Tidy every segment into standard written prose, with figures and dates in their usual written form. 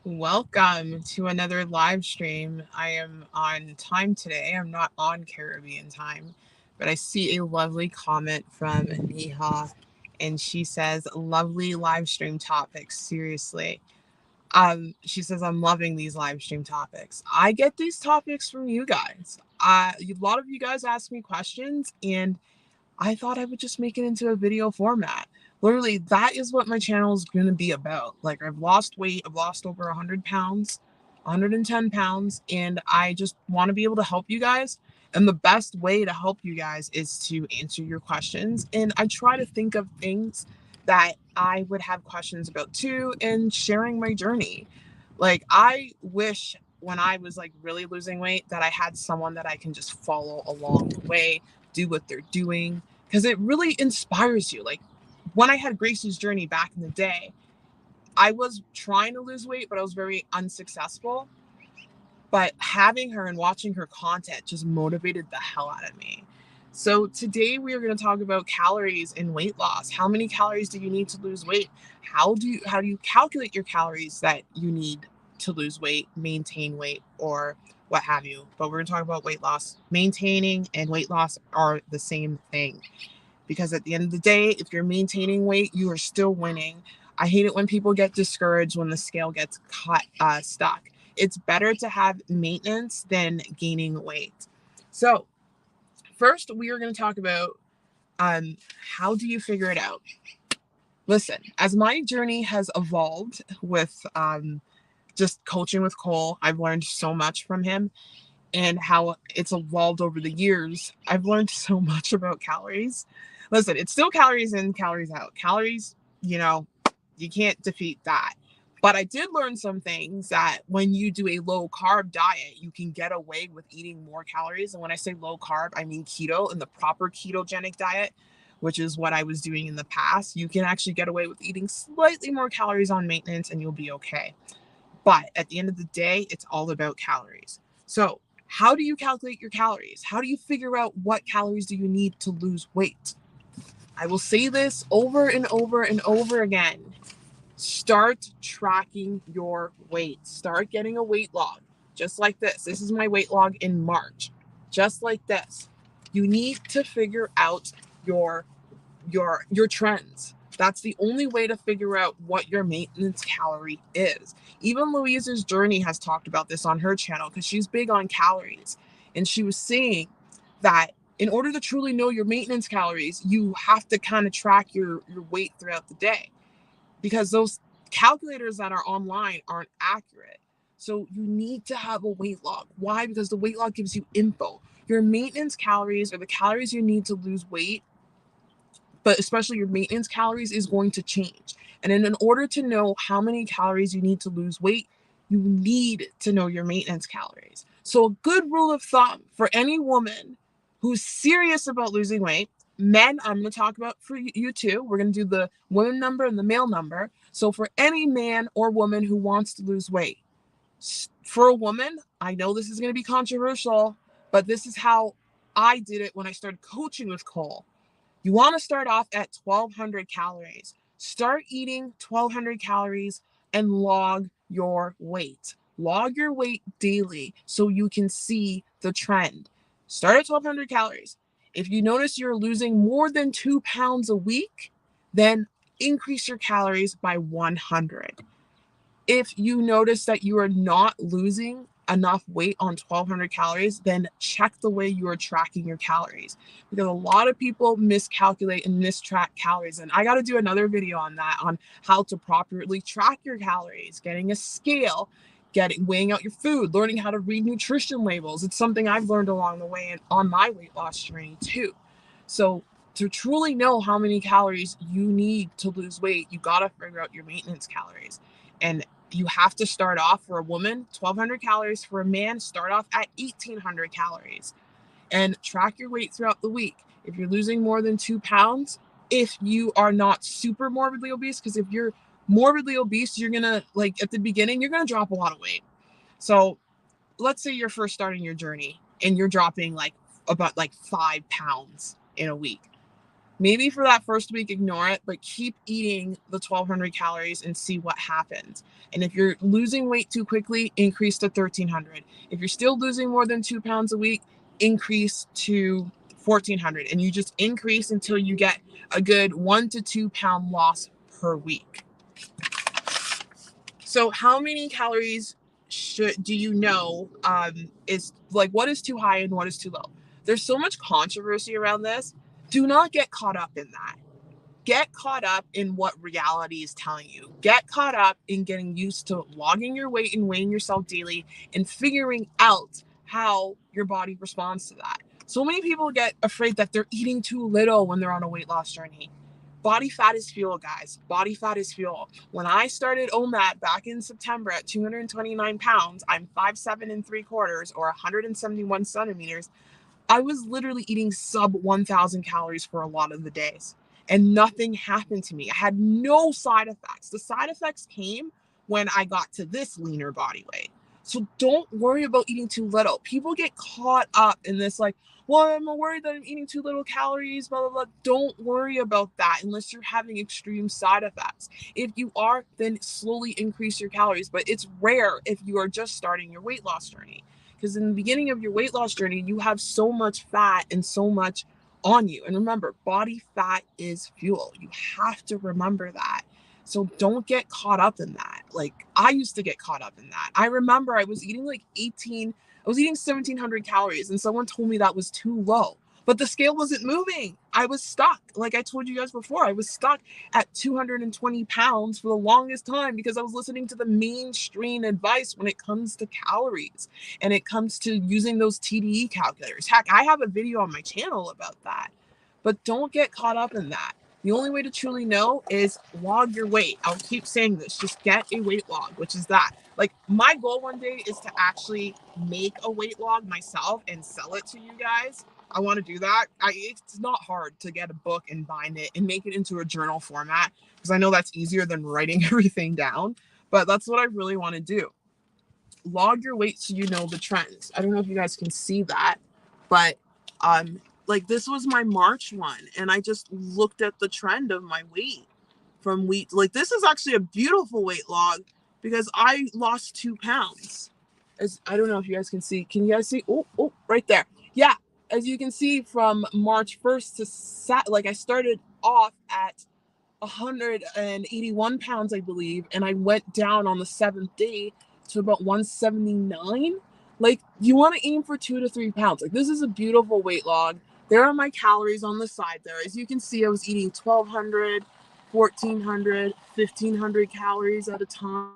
Welcome to another live stream. I am on time today. I'm not on Caribbean time, but I see a lovely comment from Neha, and she says, "Lovely live stream topics. Seriously." She says, "I'm loving these live stream topics. I get these topics from you guys. A lot of you guys ask me questions, and I thought I would just make it into a video format. Literally, that is what my channel is going to be about. Like, I've lost weight. I've lost over 100 pounds, 110 pounds, and I just want to be able to help you guys. And the best way to help you guys is to answer your questions. And I try to think of things that I would have questions about too, and sharing my journey. Like, I wish when I was like really losing weight that I had someone that I can just follow along the way, do what they're doing, because it really inspires you. Like, when I had Gracie's journey back in the day, I was trying to lose weight, but I was very unsuccessful. But having her and watching her content just motivated the hell out of me. So today we are going to talk about calories and weight loss. How many calories do you need to lose weight? How do you calculate your calories that you need to lose weight, maintain weight, or what have you? But we're going to talk about weight loss. Maintaining and weight loss are the same thing, because at the end of the day, if you're maintaining weight, you are still winning. I hate it when people get discouraged when the scale gets stuck. It's better to have maintenance than gaining weight. So first, we are going to talk about how do you figure it out. Listen, as my journey has evolved with just coaching with Cole, I've learned so much from him, and how it's evolved over the years. I've learned so much about calories. Listen, it's still calories in, calories out. Calories, you can't defeat that. But I did learn some things that when you do a low carb diet, you can get away with eating more calories. And when I say low carb, I mean keto and the proper ketogenic diet, which is what I was doing in the past. You can actually get away with eating slightly more calories on maintenance and you'll be okay. But at the end of the day, it's all about calories. So, how do you calculate your calories? How do you figure out what calories do you need to lose weight? I will say this over and over and over again. Start tracking your weight. Start getting a weight log, just like this. This is my weight log in March, just like this. You need to figure out your your trends. That's the only way to figure out what your maintenance calorie is. Even Louise's journey has talked about this on her channel because she's big on calories. And she was saying that in order to truly know your maintenance calories, you have to kind of track your weight throughout the day, because those calculators that are online aren't accurate. So you need to have a weight log. Why? Because the weight log gives you info. Your maintenance calories, or the calories you need to lose weight, but especially your maintenance calories, is going to change. And in order to know how many calories you need to lose weight, you need to know your maintenance calories. So a good rule of thumb for any woman who's serious about losing weight, men, I'm going to talk about for you too. We're going to do the women number and the male number. So for any man or woman who wants to lose weight, for a woman, I know this is going to be controversial, but this is how I did it when I started coaching with Cole. You want to start off at 1,200 calories. Start eating 1,200 calories and log your weight. Log your weight daily so you can see the trend. Start at 1,200 calories. If you notice you're losing more than 2 pounds a week, then increase your calories by 100. If you notice that you are not losing enough weight on 1,200 calories, then check the way you are tracking your calories, because a lot of people miscalculate and mistrack calories. And I got to do another video on that, on how to properly track your calories, getting a scale, weighing out your food, learning how to read nutrition labels. It's something I've learned along the way and on my weight loss journey too. So to truly know how many calories you need to lose weight, you got to figure out your maintenance calories. And you have to start off, for a woman, 1,200 calories. For a man, start off at 1,800 calories and track your weight throughout the week. If you're losing more than 2 pounds, if you are not super morbidly obese, because if you're morbidly obese, you're going to, like, at the beginning, you're going to drop a lot of weight. So let's say you're first starting your journey and you're dropping like about like 5 pounds in a week. Maybe for that first week, ignore it, but keep eating the 1,200 calories and see what happens. And if you're losing weight too quickly, increase to 1,300. If you're still losing more than 2 pounds a week, increase to 1,400. And you just increase until you get a good 1 to 2 pound loss per week. So how many calories do you know is like, what is too high and what is too low? There's so much controversy around this. Do not get caught up in that. Get caught up in what reality is telling you. Get caught up in getting used to logging your weight and weighing yourself daily and figuring out how your body responds to that. So many people get afraid that they're eating too little when they're on a weight loss journey. Body fat is fuel, guys. Body fat is fuel. When I started OMAD back in September at 229 pounds, I'm 5'7 3/4" or 171 centimeters. I was literally eating sub 1,000 calories for a lot of the days, and nothing happened to me. I had no side effects. The side effects came when I got to this leaner body weight. So don't worry about eating too little. People get caught up in this, like, well, I'm worried that I'm eating too little calories, blah, blah, blah. Don't worry about that unless you're having extreme side effects. If you are, then slowly increase your calories. But it's rare if you are just starting your weight loss journey. Because in the beginning of your weight loss journey, you have so much fat and so much on you. And remember, body fat is fuel. You have to remember that. So don't get caught up in that. Like, I used to get caught up in that. I remember I was eating like 1,700 calories, and someone told me that was too low. But the scale wasn't moving. I was stuck. Like I told you guys before, I was stuck at 220 pounds for the longest time because I was listening to the mainstream advice when it comes to calories and it comes to using those TDE calculators. Heck, I have a video on my channel about that. But don't get caught up in that. The only way to truly know is log your weight. I'll keep saying this. Just get a weight log, which is that. Like, my goal one day is to actually make a weight log myself and sell it to you guys. I want to do that. It's not hard to get a book and bind it and make it into a journal format because I know that's easier than writing everything down. But that's what I really want to do. Log your weight so you know the trends. I don't know if you guys can see that, but like this was my March one, and I just looked at the trend of my weight from week. Like, this is actually a beautiful weight log because I lost 2 pounds. As I don't know if you guys can see. Can you guys see? Oh, right there. Yeah, as you can see, from March 1st to like I started off at 181 pounds, I believe, and I went down on the 7th day to about 179. Like, you want to aim for 2 to 3 pounds. Like, this is a beautiful weight log. There are my calories on the side there. As you can see, I was eating 1,200, 1,400, 1,500 calories at a time.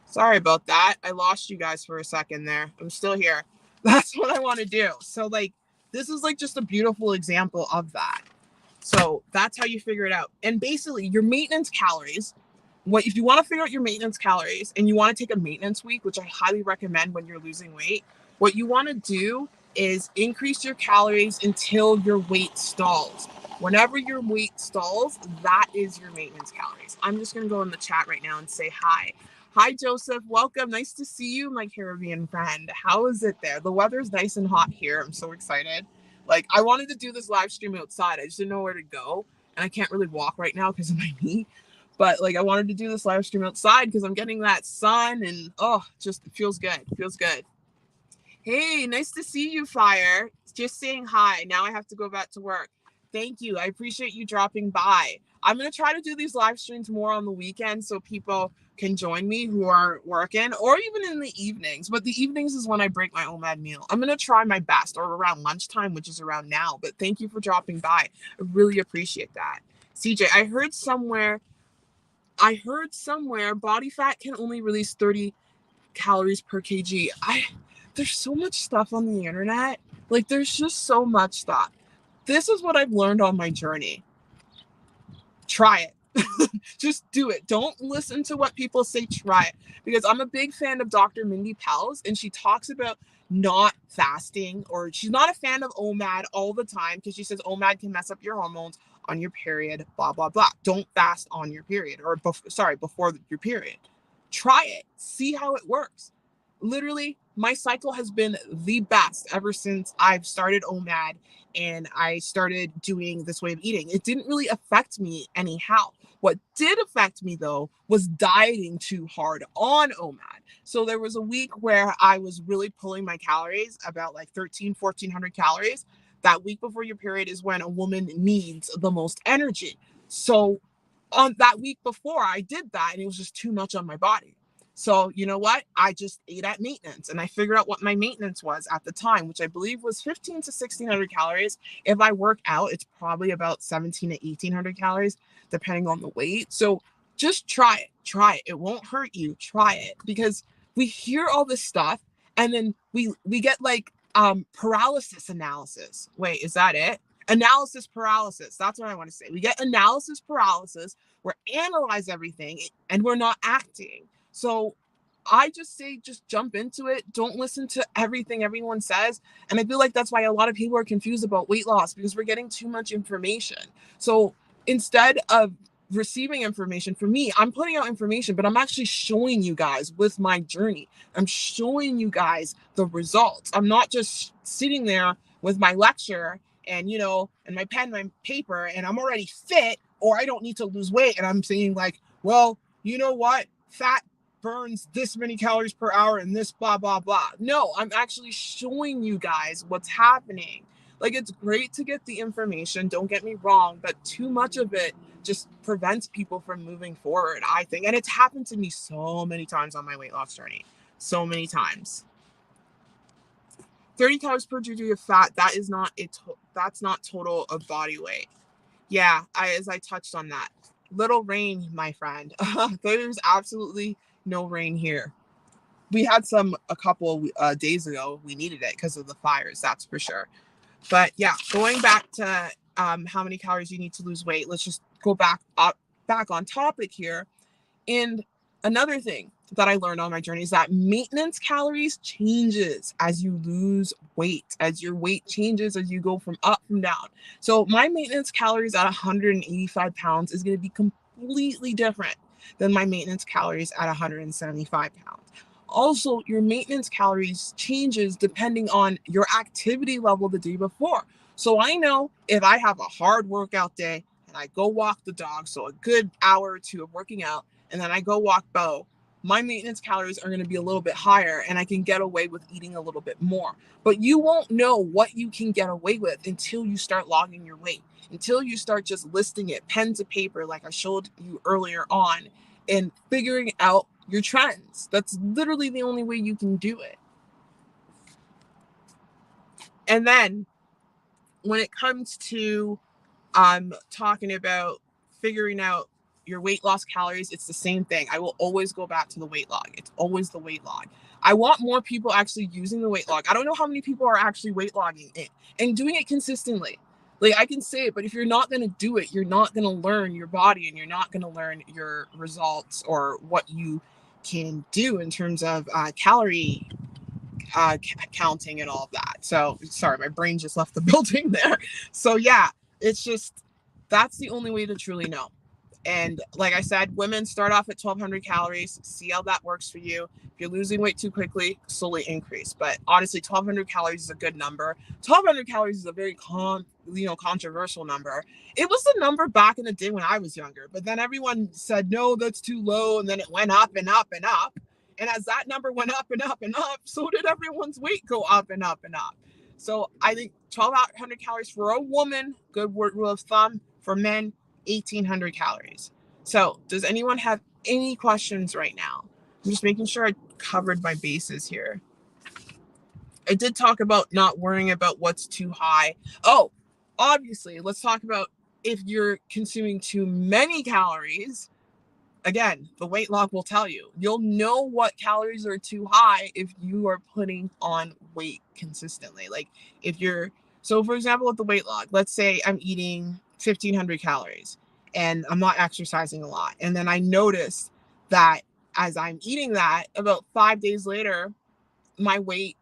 Sorry about that. I lost you guys for a second there. I'm still here. That's what I want to do. So, like, this is like just a beautiful example of that. So that's how you figure it out. And basically, your maintenance calories, what if you want to figure out your maintenance calories and you want to take a maintenance week, which I highly recommend when you're losing weight, what you want to do is increase your calories until your weight stalls. Whenever your weight stalls, that is your maintenance calories. I'm just going to go in the chat right now and say hi. Hi, Joseph. Welcome. Nice to see you, my Caribbean friend. How is it there? The weather's nice and hot here. I'm so excited. Like, I wanted to do this live stream outside. I just didn't know where to go. And I can't really walk right now because of my knee. But like, I wanted to do this live stream outside because I'm getting that sun and just it feels good. It feels good. Hey, nice to see you, Fire. Just saying hi. Now I have to go back to work. Thank you. I appreciate you dropping by. I'm going to try to do these live streams more on the weekend so people can join me who are working, or even in the evenings. But the evenings is when I break my OMAD meal. I'm going to try my best, or around lunchtime, which is around now. But thank you for dropping by. I really appreciate that. CJ, I heard somewhere body fat can only release 30 calories per kg. There's so much stuff on the internet. Like, there's just so much stuff. This is what I've learned on my journey. Try it. Just do it. Don't listen to what people say. Try it. Because I'm a big fan of Dr. Mindy Pelz, and she talks about not fasting, or she's not a fan of OMAD all the time because she says OMAD can mess up your hormones on your period, blah, blah, blah. Don't fast on your period, or before your period. Try it. See how it works. Literally, my cycle has been the best ever since I've started OMAD and I started doing this way of eating. It didn't really affect me anyhow. What did affect me though was dieting too hard on OMAD. So there was a week where I was really pulling my calories, about like 1,400 calories. That week before your period is when a woman needs the most energy. So on that week before, I did that and it was just too much on my body. So, you know what? I just ate at maintenance and I figured out what my maintenance was at the time, which I believe was 15 to 1,600 calories. If I work out, it's probably about 17 to 1,800 calories, depending on the weight. So just try it. Try it. It won't hurt you. Try it, because we hear all this stuff and then we get like paralysis analysis. Wait, is that it? Analysis paralysis. That's what I want to say. We get analysis paralysis. We're analyze everything and we're not acting. So I just say, just jump into it. Don't listen to everything everyone says. And I feel like that's why a lot of people are confused about weight loss, because we're getting too much information. So instead of receiving information, for me, I'm putting out information, but I'm actually showing you guys with my journey. I'm showing you guys the results. I'm not just sitting there with my lecture and, you know, and my pen, my paper, and I'm already fit, or I don't need to lose weight. And I'm saying like, well, you know what? Fat burns this many calories per hour and this blah, blah, blah. No, I'm actually showing you guys what's happening. Like, it's great to get the information, don't get me wrong, but too much of it just prevents people from moving forward, I think. And it's happened to me so many times on my weight loss journey. So many times. 30 calories per kg of fat, that is not that's not total of body weight. Yeah, as I touched on that. Little rain, my friend. There's absolutely no rain here. We had some a couple days ago. We needed it because of the fires, that's for sure. But yeah, going back to how many calories you need to lose weight, let's just go back on topic here. And another thing that I learned on my journey is that maintenance calories changes as you lose weight, as your weight changes, as you go from up from down. So my maintenance calories at 185 pounds is going to be completely different than my maintenance calories at 175 pounds. Also, your maintenance calories changes depending on your activity level the day before. So I know if I have a hard workout day and I go walk the dog, so a good hour or two of working out, and then I go walk Bo, my maintenance calories are going to be a little bit higher and I can get away with eating a little bit more. But you won't know what you can get away with until you start logging your weight, until you start just listing it pen to paper like I showed you earlier on, and figuring out your trends. That's literally the only way you can do it. And then when it comes to talking about figuring out your weight loss calories, it's the same thing. I will always go back to the weight log. It's always the weight log. I want more people actually using the weight log. I don't know how many people are actually weight logging it and doing it consistently. Like, I can say it, but if you're not going to do it, you're not going to learn your body and you're not going to learn your results or what you can do in terms of calorie counting and all of that. So sorry, my brain just left the building there. So yeah, it's just, that's the only way to truly know. And like I said, women start off at 1,200 calories, see how that works for you. If you're losing weight too quickly, slowly increase. But honestly, 1,200 calories is a good number. 1,200 calories is a very controversial number. It was the number back in the day when I was younger, but then everyone said, no, that's too low. And then it went up and up and up. And as that number went up and up and up, so did everyone's weight go up and up and up. So I think 1,200 calories for a woman, good rule of thumb. For men, 1,800 calories. So does anyone have any questions right now? I'm just making sure I covered my bases here. I did talk about not worrying about what's too high. Oh, obviously, let's talk about if you're consuming too many calories. Again, the weight log will tell you. You'll know what calories are too high if you are putting on weight consistently. Like if you're, so for example, with the weight log, let's say I'm eating 1,500 calories and I'm not exercising a lot. And then I notice that as I'm eating that, about 5 days later, my weight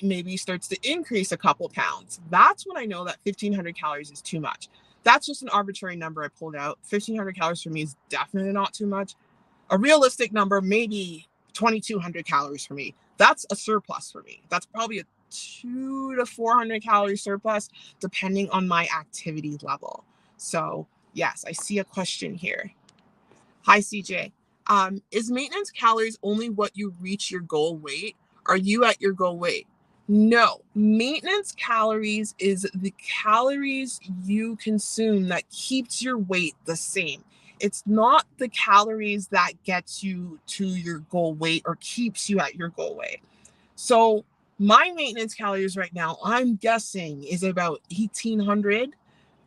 maybe starts to increase a couple pounds. That's when I know that 1,500 calories is too much. That's just an arbitrary number I pulled out. 1,500 calories for me is definitely not too much. A realistic number, maybe 2,200 calories for me. That's a surplus for me. That's probably a 200 to 400 calorie surplus, depending on my activity level. So, yes, I see a question here. Hi, CJ. Is maintenance calories only what you reach your goal weight? Are you at your goal weight? No, maintenance calories is the calories you consume that keeps your weight the same. It's not the calories that gets you to your goal weight or keeps you at your goal weight. So my maintenance calories right now, I'm guessing, is about 1800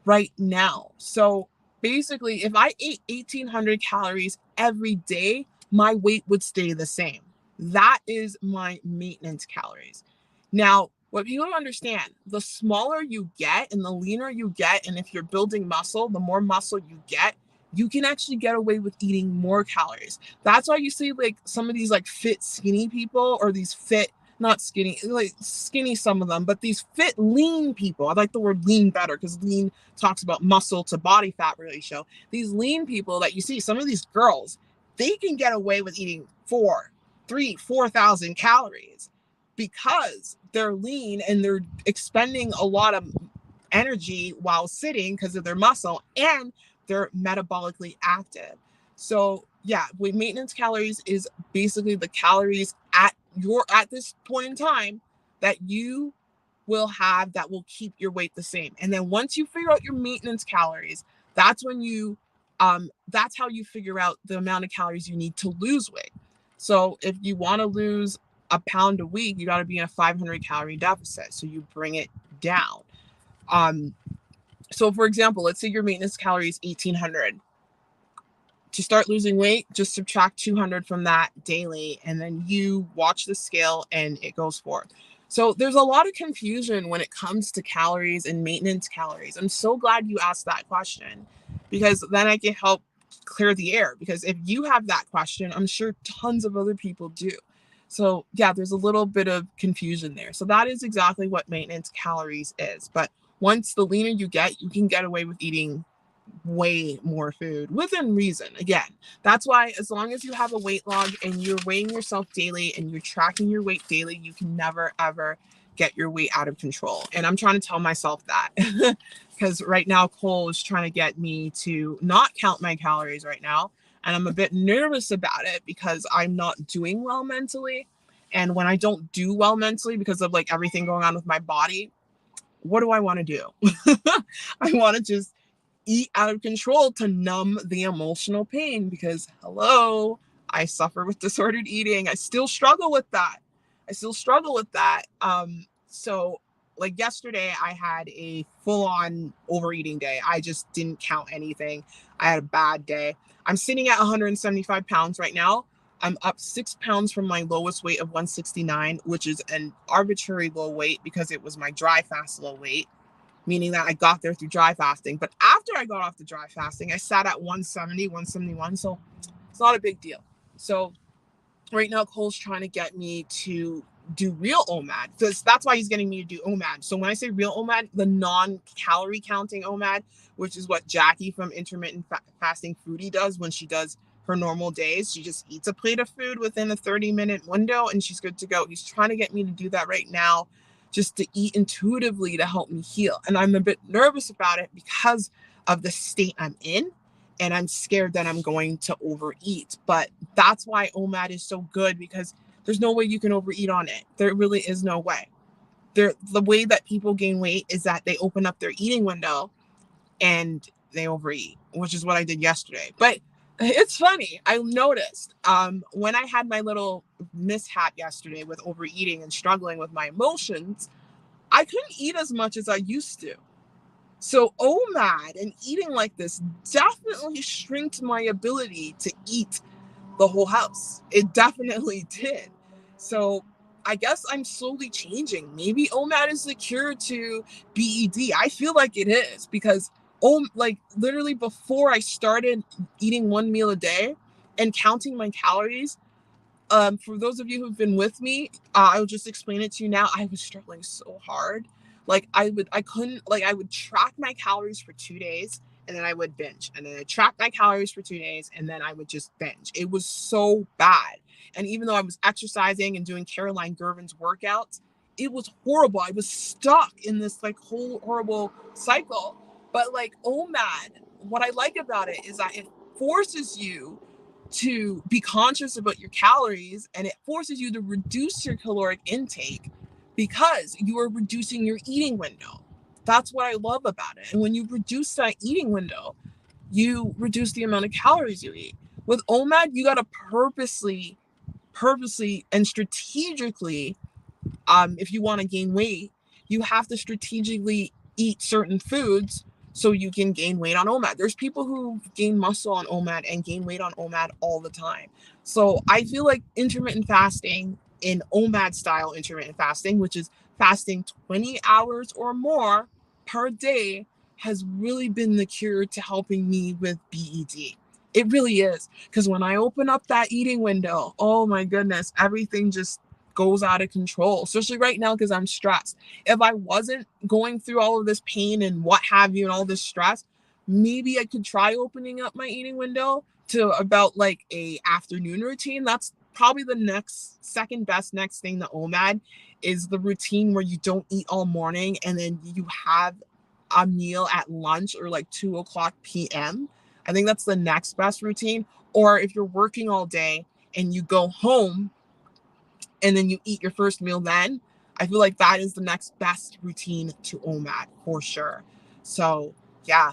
right now. So basically, if I ate 1800 calories every day, my weight would stay the same. That is my maintenance calories. Now, what people don't understand, the smaller you get and the leaner you get, and if you're building muscle, the more muscle you get, you can actually get away with eating more calories. That's why you see like some of these like fit skinny people, or these fit, not skinny, like skinny some of them, but these fit lean people. I like the word lean better because lean talks about muscle to body fat ratio. These lean people that you see, some of these girls, they can get away with eating 4,000 calories because they're lean and they're expending a lot of energy while sitting because of their muscle, and they're metabolically active. So yeah, with maintenance calories is basically the calories at this point in time that you will have that will keep your weight the same. And then once you figure out your maintenance calories, that's when you that's how you figure out the amount of calories you need to lose weight. So if you want to lose a pound a week, you got to be in a 500 calorie deficit. So you bring it down. So for example, let's say your maintenance calories 1800. To start losing weight, just subtract 200 from that daily, and then you watch the scale and it goes forward. So there's a lot of confusion when it comes to calories and maintenance calories. I'm so glad you asked that question, because then I can help clear the air. Because if you have that question, I'm sure tons of other people do. So yeah, there's a little bit of confusion there. So that is exactly what maintenance calories is. But once the leaner you get, you can get away with eating way more food within reason. Again, that's why as long as you have a weight log and you're weighing yourself daily and you're tracking your weight daily, you can never ever get your weight out of control. And I'm trying to tell myself that because right now Cole is trying to get me to not count my calories right now, and I'm a bit nervous about it because I'm not doing well mentally. And when I don't do well mentally because of like everything going on with my body, what do I want to do? I want to just eat out of control to numb the emotional pain, because hello, I suffer with disordered eating. I still struggle with that. So like yesterday I had a full-on overeating day. I just didn't count anything. I had a bad day. I'm sitting at 175 pounds right now. I'm up 6 pounds from my lowest weight of 169, which is an arbitrary low weight because it was my dry fast low weight, meaning that I got there through dry fasting. But after I got off the dry fasting, I sat at 170, 171. So it's not a big deal. So right now, Cole's trying to get me to do real OMAD, because that's why he's getting me to do OMAD. So when I say real OMAD, the non-calorie counting OMAD, which is what Jackie from Intermittent Fasting Foodie does when she does her normal days. She just eats a plate of food within a 30-minute window and she's good to go. He's trying to get me to do that right now, just to eat intuitively to help me heal. And I'm a bit nervous about it because of the state I'm in. And I'm scared that I'm going to overeat. But that's why OMAD is so good, because there's no way you can overeat on it. There really is no way. The way that people gain weight is that they open up their eating window and they overeat, which is what I did yesterday. But it's funny. I noticed when I had my little mishap yesterday with overeating and struggling with my emotions, I couldn't eat as much as I used to. So OMAD and eating like this definitely shrinked my ability to eat the whole house. It definitely did. So I guess I'm slowly changing. Maybe OMAD is the cure to BED. I feel like it is, because like literally before I started eating one meal a day and counting my calories, for those of you who've been with me, I'll just explain it to you now. I was struggling so hard. Like I would track my calories for 2 days and then I would binge. And then I tracked my calories for 2 days, and then I would just binge. It was so bad. And even though I was exercising and doing Caroline Girvan's workouts, it was horrible. I was stuck in this like whole horrible cycle. But like OMAD, what I like about it is that it forces you to be conscious about your calories, and it forces you to reduce your caloric intake because you are reducing your eating window. That's what I love about it. And when you reduce that eating window, you reduce the amount of calories you eat. With OMAD, you got to purposely and strategically, if you want to gain weight, you have to strategically eat certain foods so you can gain weight on OMAD. There's people who gain muscle on OMAD and gain weight on OMAD all the time. So I feel like intermittent fasting, in OMAD style intermittent fasting, which is fasting 20 hours or more per day, has really been the cure to helping me with BED. It really is. Because when I open up that eating window, oh my goodness, everything just goes out of control, especially right now because I'm stressed. If I wasn't going through all of this pain and what have you and all this stress, maybe I could try opening up my eating window to about like a afternoon routine. That's probably the next second best next thing to OMAD, is the routine where you don't eat all morning and then you have a meal at lunch or like 2 o'clock p.m. I think that's the next best routine. Or if you're working all day and you go home and then you eat your first meal then, I feel like that is the next best routine to OMAD for sure. So yeah,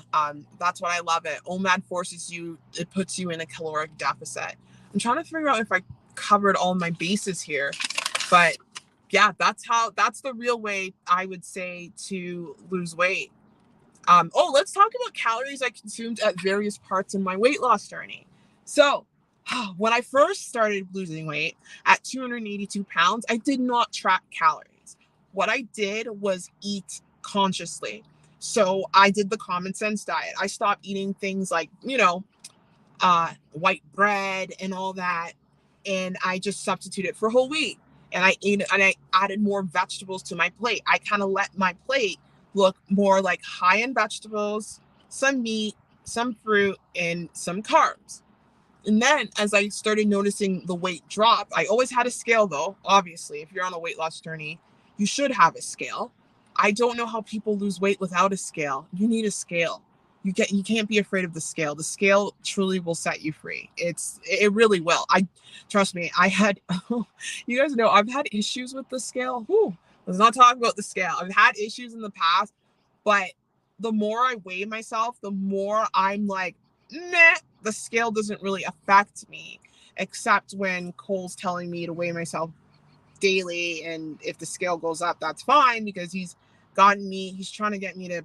that's what I love it. OMAD forces you, it puts you in a caloric deficit. I'm trying to figure out if I covered all my bases here, but yeah, that's the real way I would say to lose weight. Let's talk about calories I consumed at various parts in my weight loss journey. So, when I first started losing weight at 282 pounds, I did not track calories. What I did was eat consciously. So, I did the common sense diet. I stopped eating things like, white bread and all that. And I just substituted for whole wheat. And I added more vegetables to my plate. I kind of let my plate look more like high in vegetables, some meat, some fruit, and some carbs. And then as I started noticing the weight drop, I always had a scale though. Obviously, if you're on a weight loss journey, you should have a scale. I don't know how people lose weight without a scale. You need a scale. You can't be afraid of the scale. The scale truly will set you free. It really will. Trust me, I had you guys know I've had issues with the scale. Whew, let's not talk about the scale. I've had issues in the past, but the more I weigh myself, the more I'm like, meh, the scale doesn't really affect me, except when Cole's telling me to weigh myself daily. And if the scale goes up, that's fine because he's trying to get me to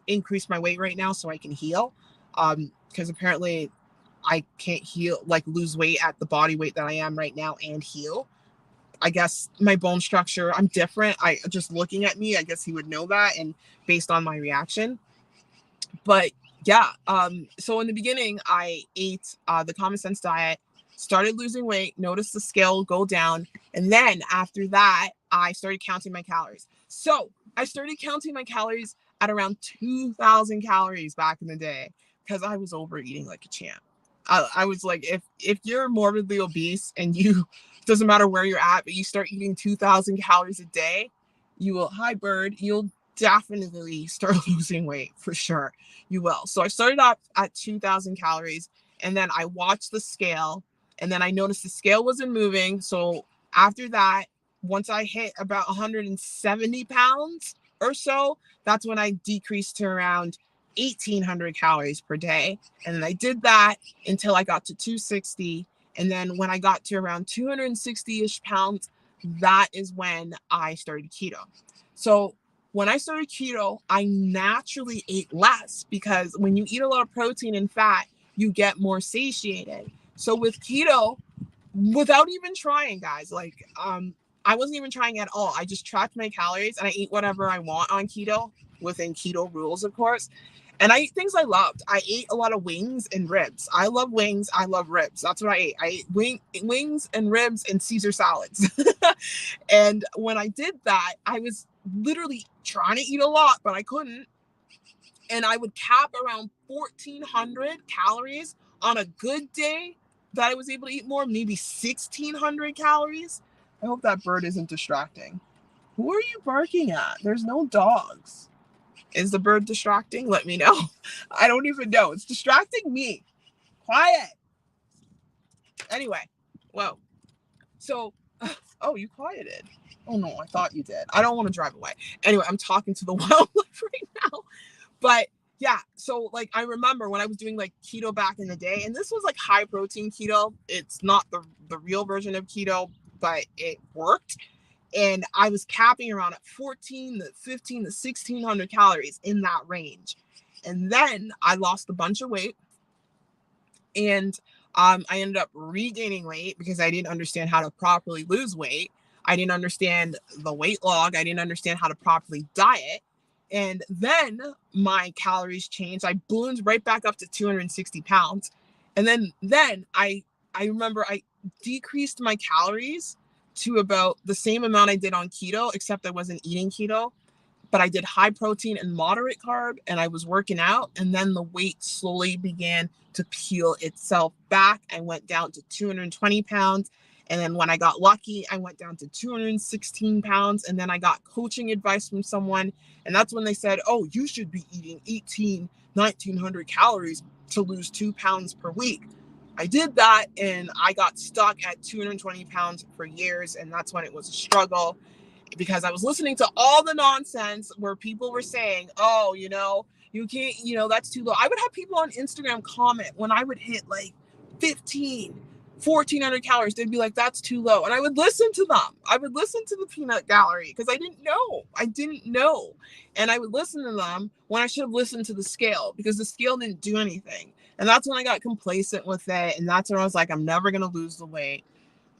increase my weight right now so I can heal. Because apparently I can't lose weight at the body weight that I am right now and heal. I guess my bone structure, I'm different. I just looking at me, I guess he would know that, and based on my reaction. But yeah, so in the beginning, I ate the common sense diet, started losing weight, noticed the scale go down, and then after that, I started counting my calories. So I started counting my calories at around 2,000 calories back in the day because I was overeating like a champ. I was like, if you're morbidly obese and you doesn't matter where you're at, but you start eating 2,000 calories a day, you'll definitely start losing weight for sure. You will. So I started off at 2,000 calories, and then I watched the scale, and then I noticed the scale wasn't moving. So after that, once I hit about 170 pounds or so, that's when I decreased to around 1,800 calories per day. And then I did that until I got to 260. And then when I got to around 260-ish pounds, that is when I started keto. So when I started keto, I naturally ate less because when you eat a lot of protein and fat, you get more satiated. So with keto, without even trying, guys, I wasn't even trying at all. I just tracked my calories and I ate whatever I want on keto, within keto rules, of course. And I ate things I loved. I ate a lot of wings and ribs. I love wings. I love ribs. That's what I ate. I ate wings and ribs and Caesar salads. And when I did that, I was literally trying to eat a lot, but I couldn't. and I would cap around 1,400 calories on a good day that I was able to eat more, maybe 1,600 calories. I hope that bird isn't distracting. Who are you barking at? There's no dogs. Is the bird distracting? Let me know. I don't even know. It's distracting me. Quiet. Anyway, whoa. So, oh, you quieted. Oh no, I thought you did. I don't want to drive away. Anyway, I'm talking to the wildlife right now. But yeah, so like I remember when I was doing like keto back in the day, and this was like high protein keto. It's not the real version of keto, but it worked. And I was capping around at 14 to 15 to 1,600 calories in that range. And then I lost a bunch of weight, and I ended up regaining weight because I didn't understand how to properly lose weight. I didn't understand the weight log. I didn't understand how to properly diet. And then my calories changed. I ballooned right back up to 260 pounds. And then I remember I decreased my calories to about the same amount I did on keto, except I wasn't eating keto. But I did high protein and moderate carb, and I was working out, and then the weight slowly began to peel itself back. I went down to 220 pounds. And then when I got lucky, I went down to 216 pounds. And then I got coaching advice from someone. And that's when they said, oh, you should be eating 1,900 calories to lose 2 pounds per week. I did that, and I got stuck at 220 pounds for years. And that's when it was a struggle, because I was listening to all the nonsense where people were saying, oh, you can't, that's too low. I would have people on Instagram comment when I would hit like 1,400 calories. They'd be like, that's too low. And I would listen to them. I would listen to the peanut gallery because I didn't know. And I would listen to them when I should have listened to the scale, because the scale didn't do anything. And that's when I got complacent with it. And that's when I was like, I'm never going to lose the weight.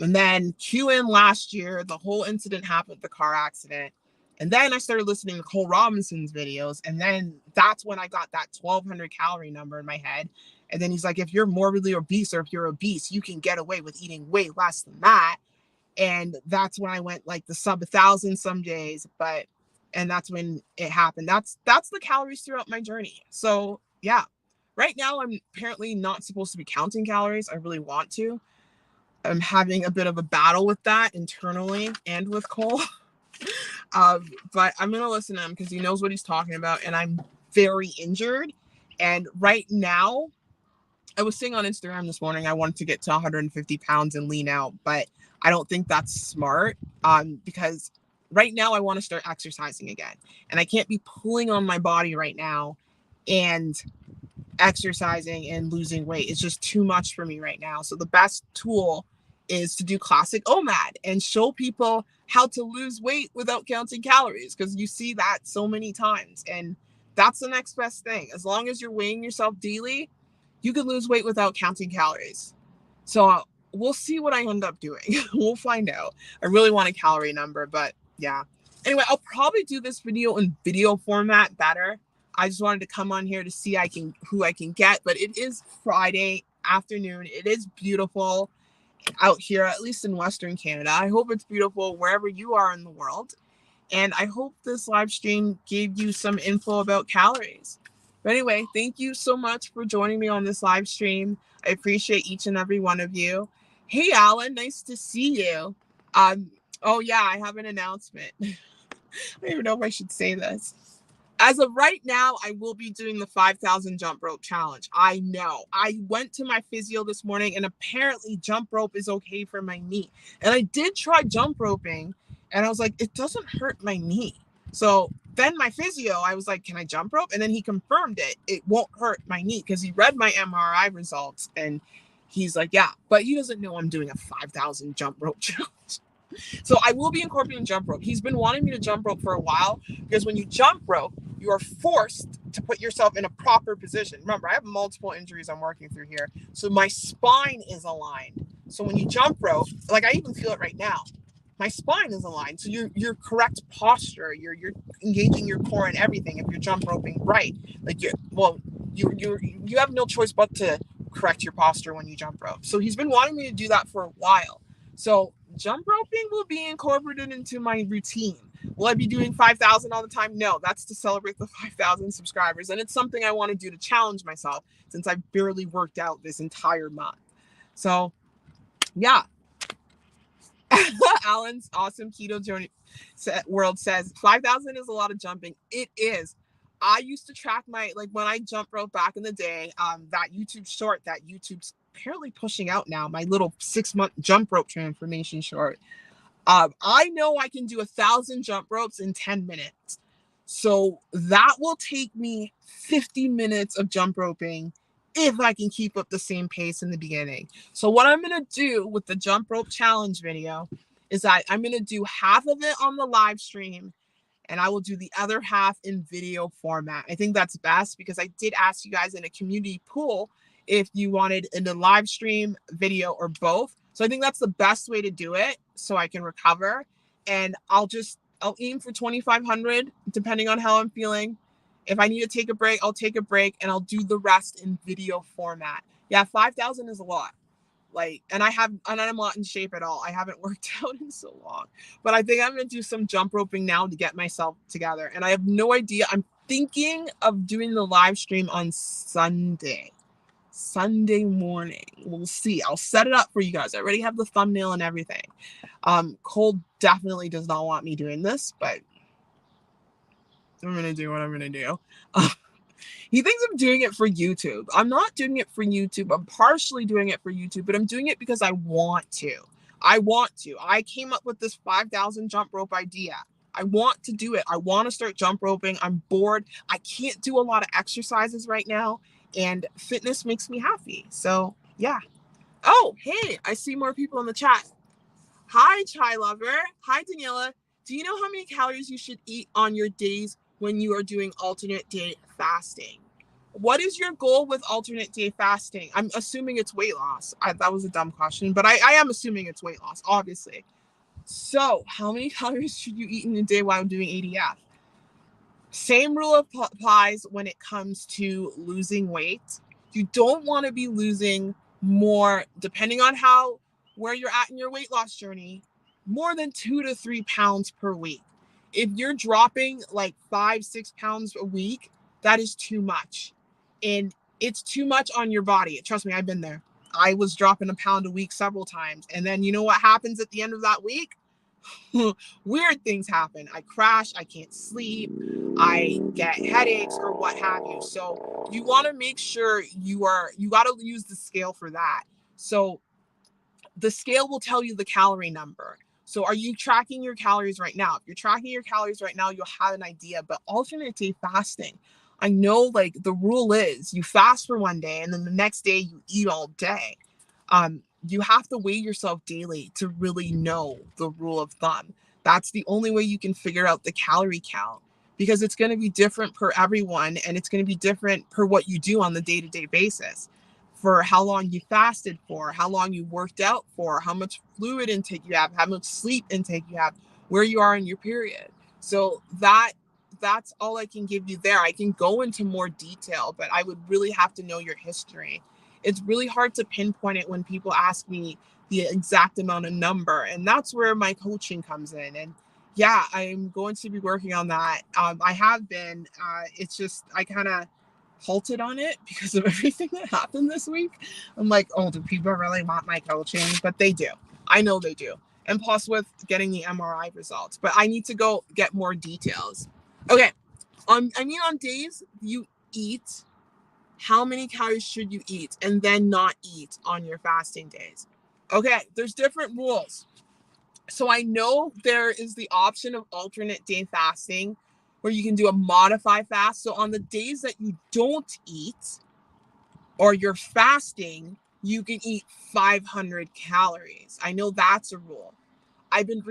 And then QN last year, the whole incident happened, the car accident. And then I started listening to Cole Robinson's videos. And then that's when I got that 1,200 calorie number in my head. And then he's like, if you're morbidly obese, or if you're obese, you can get away with eating way less than that. And that's when I went like the sub 1,000 some days. And that's when it happened. That's the calories throughout my journey. So yeah, right now I'm apparently not supposed to be counting calories. I really want to. I'm having a bit of a battle with that internally and with Cole. But I'm going to listen to him because he knows what he's talking about, and I'm very injured. And right now, I was saying on Instagram this morning, I wanted to get to 150 pounds and lean out, but I don't think that's smart, because right now I want to start exercising again, and I can't be pulling on my body right now and exercising and losing weight. It's just too much for me right now. So the best tool is to do classic OMAD and show people how to lose weight without counting calories, because you see that so many times. And that's the next best thing. As long as you're weighing yourself daily, you can lose weight without counting calories. So we'll see what I end up doing. We'll find out. I really want a calorie number, but yeah. Anyway, I'll probably do this video in video format better. I just wanted to come on here to see who I can get, but it is Friday afternoon. It is beautiful out here, at least in Western Canada. I hope it's beautiful wherever you are in the world. And I hope this live stream gave you some info about calories. But anyway, thank you so much for joining me on this live stream. I appreciate each and every one of you. Hey, Alan, nice to see you. Oh yeah, I have an announcement. I don't even know if I should say this. As of right now, I will be doing the 5,000 jump rope challenge. I know. I went to my physio this morning, and apparently jump rope is okay for my knee. And I did try jump roping, and I was like, it doesn't hurt my knee. So then my physio, I was like, can I jump rope? And then he confirmed it. It won't hurt my knee, because he read my MRI results, and he's like, yeah, but he doesn't know I'm doing a 5,000 jump rope challenge. So I will be incorporating jump rope. He's been wanting me to jump rope for a while, because when you jump rope, you are forced to put yourself in a proper position. Remember, I have multiple injuries I'm working through here. So my spine is aligned. So when you jump rope, like I even feel it right now, my spine is aligned. So your correct posture, you're engaging your core and everything if you're jump roping right. Like you have no choice but to correct your posture when you jump rope. So he's been wanting me to do that for a while. So jump roping will be incorporated into my routine. Will I be doing 5,000 all the time? No, that's to celebrate the 5,000 subscribers. And it's something I want to do to challenge myself since I barely worked out this entire month. So, yeah. Alan's awesome keto journey world says 5,000 is a lot of jumping. It is. I used to track my, like when I jump rope back in the day, that YouTube short that YouTube's apparently pushing out now, my little 6-month jump rope transformation short. I know I can do 1,000 jump ropes in 10 minutes. So that will take me 50 minutes of jump roping if I can keep up the same pace in the beginning. So what I'm going to do with the jump rope challenge video is that I'm going to do half of it on the live stream and I will do the other half in video format. I think that's best because I did ask you guys in a community pool if you wanted in the live stream, video, or both. So I think that's the best way to do it so I can recover. And I'll aim for 2,500 depending on how I'm feeling. If I need to take a break, I'll take a break and I'll do the rest in video format. Yeah, 5,000 is a lot. And I'm not in shape at all. I haven't worked out in so long, but I think I'm going to do some jump roping now to get myself together. And I have no idea. I'm thinking of doing the live stream on Sunday morning. We'll see. I'll set it up for you guys. I already have the thumbnail and everything. Cole definitely does not want me doing this, but I'm going to do what I'm going to do. He thinks I'm doing it for YouTube. I'm not doing it for YouTube. I'm partially doing it for YouTube, but I'm doing it because I want to. I came up with this 5,000 jump rope idea. I want to do it. I want to start jump roping. I'm bored. I can't do a lot of exercises right now, and fitness makes me happy. So, yeah. Oh, hey, I see more people in the chat. Hi, Chai Lover. Hi, Daniela. Do you know how many calories you should eat on your days when you are doing alternate day fasting? What is your goal with alternate day fasting? I'm assuming it's weight loss. That was a dumb question, but I am assuming it's weight loss, obviously. So how many calories should you eat in a day while doing ADF? Same rule applies when it comes to losing weight. You don't want to be losing more, depending on where you're at in your weight loss journey, more than 2 to 3 pounds per week. If you're dropping like 5-6 pounds a week, that is too much. And it's too much on your body. Trust me, I've been there. I was dropping a pound a week several times. And then you know what happens at the end of that week? Weird things happen. I crash, I can't sleep, I get headaches or what have you. So you want to make sure you got to use the scale for that. So the scale will tell you the calorie number. So are you tracking your calories right now? If you're tracking your calories right now, you'll have an idea. But alternate day fasting, I know like the rule is you fast for one day and then the next day you eat all day. You have to weigh yourself daily to really know the rule of thumb. That's the only way you can figure out the calorie count because it's going to be different per everyone and it's going to be different per what you do on the day-to-day basis. For how long you fasted for, how long you worked out for, how much fluid intake you have, how much sleep intake you have, where you are in your period. So that's all I can give you there. I can go into more detail, but I would really have to know your history. It's really hard to pinpoint it when people ask me the exact amount of number, and that's where my coaching comes in. And yeah, I'm going to be working on that. I have been. It's just I kind of halted on it because of everything that happened this week. I'm like, oh, do people really want my coaching? But they do. I know they do. And plus with getting the MRI results. But I need to go get more details. Okay. On days you eat, how many calories should you eat and then not eat on your fasting days? Okay, there's different rules. So I know there is the option of alternate day fasting where you can do a modified fast. So on the days that you don't eat or you're fasting, you can eat 500 calories. I know that's a rule. I've been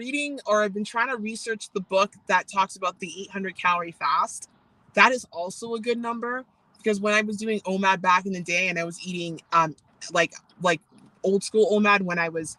trying to research the book that talks about the 800 calorie fast. That is also a good number because when I was doing OMAD back in the day and I was eating like old school OMAD when I was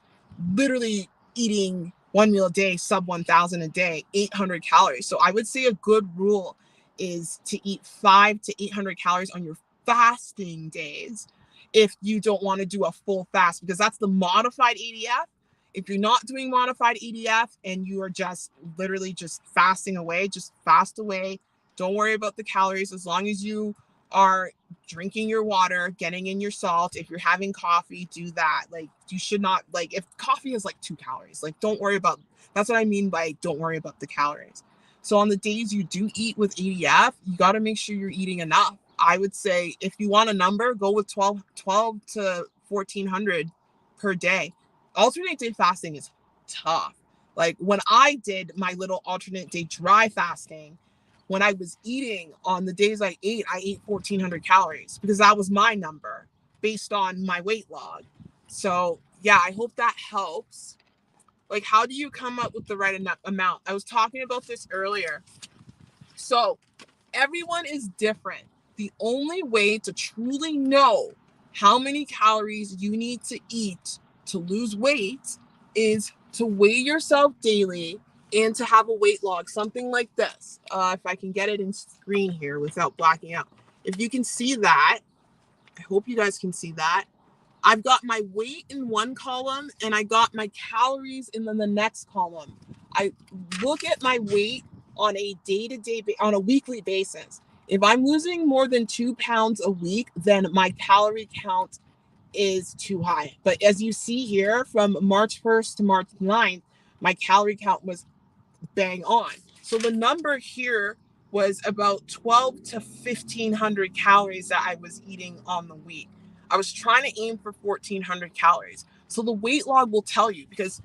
literally eating one meal a day, sub 1,000 a day, 800 calories. So I would say a good rule is to eat 500 to 800 calories on your fasting days if you don't want to do a full fast, because that's the modified ADF. If you're not doing modified EDF and you are just literally just fasting away, just fast away. Don't worry about the calories. As long as you are drinking your water, getting in your salt. If you're having coffee, do that. Like, you should not, like, if coffee is like 2 calories, like, don't worry about, that's what I mean by don't worry about the calories. So on the days you do eat with EDF, you got to make sure you're eating enough. I would say if you want a number, go with 12 to 1400 per day. Alternate day fasting is tough. Like, when I did my little alternate day dry fasting, when I was eating on the days I ate 1400 calories because that was my number based on my weight log. So yeah, I hope that helps. Like, how do you come up with the right amount? I was talking about this earlier. So everyone is different. The only way to truly know how many calories you need to eat to lose weight is to weigh yourself daily and to have a weight log, something like this. If I can get it in screen here without blacking out. If you can see that, I hope you guys can see that. I've got my weight in one column and I got my calories in the next column. I look at my weight on a day-to-day, on a weekly basis. If I'm losing more than 2 pounds a week, then my calorie count is too high. But as you see here, from March 1st to March 9th, my calorie count was bang on. So the number here was about 12 to 1500 calories that I was eating on the week. I was trying to aim for 1400 calories. So the weight log will tell you, because